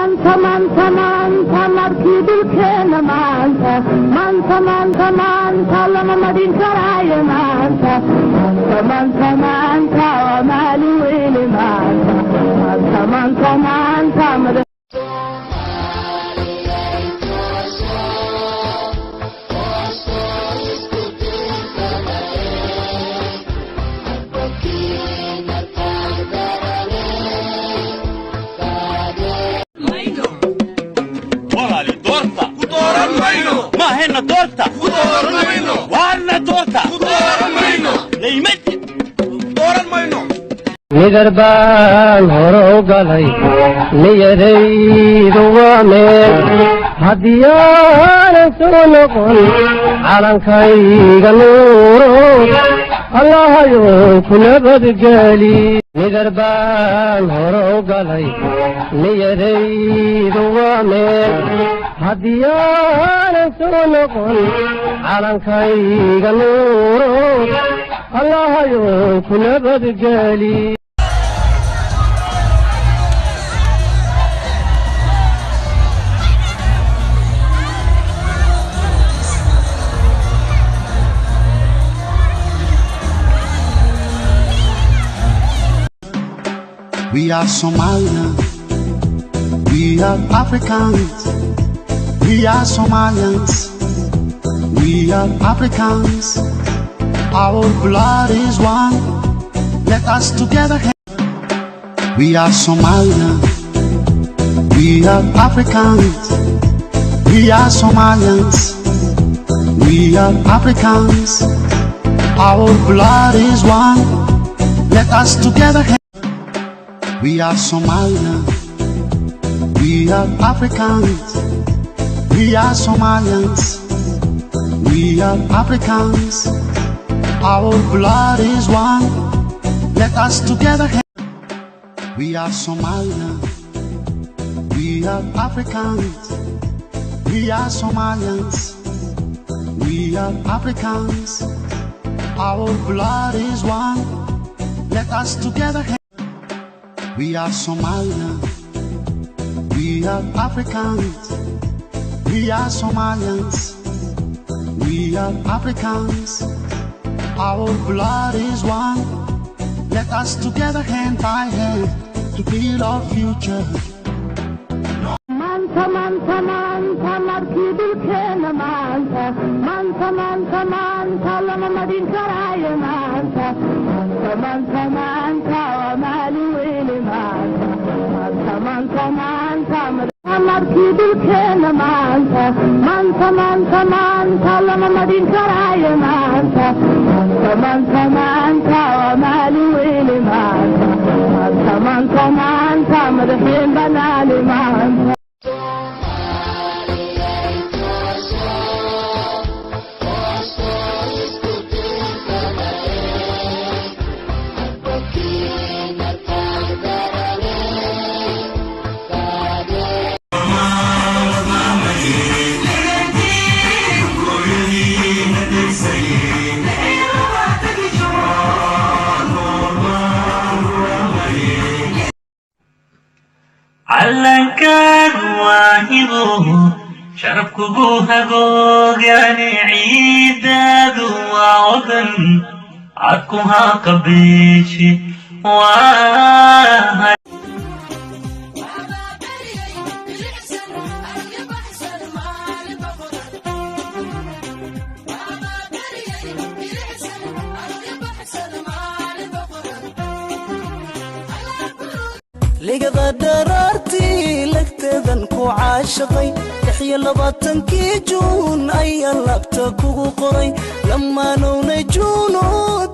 مانتا مركب الكينا مانتا لما مدين كراي مانتا ومالي ويلي مانتا ما هنا تورتا وانا تورتا ليمتي دوران ماينو نغربان هورو غلاي نيري دوامه هديان سونقون علن كاي غنورو الله يو كنبد جالي نغربان هورو غلاي نيري دوامه هديان سونقون علن كاي غنورو الله يو كنبد جالي We are Somalians, we are Africans, we are Somalians, we are Africans, our blood is one, let us together we are Somalians, we are Africans, we are Somalians, we are Africans, our blood is one, let us together we are Somalians, we are Africans, we are Somalians, we are Africans, our blood is one, let us together we are Somalians, we are Africans, we are Somalians, we are Africans, our blood is one, let us together we are Somalians, we are Africans, we are Somalians, we are Africans, our blood is one, let us together hand by hand to build our future. مانتا مركب الكينا مانتا لما مدين كراي مانتا ومالي ويلي مانتا مركب الكينا مانتا لما مدين كراي مانتا ومالي ويلي مانتا مدحين بنالي مانتا علنكان واهبه شرفك بوهبوغ يعني عيداد وعودن عدكها قبيشي واه لقد دررتي لكتذن كو عاشقي يحيى لبطنكي جون أي لبتكو قري لما نو نجونو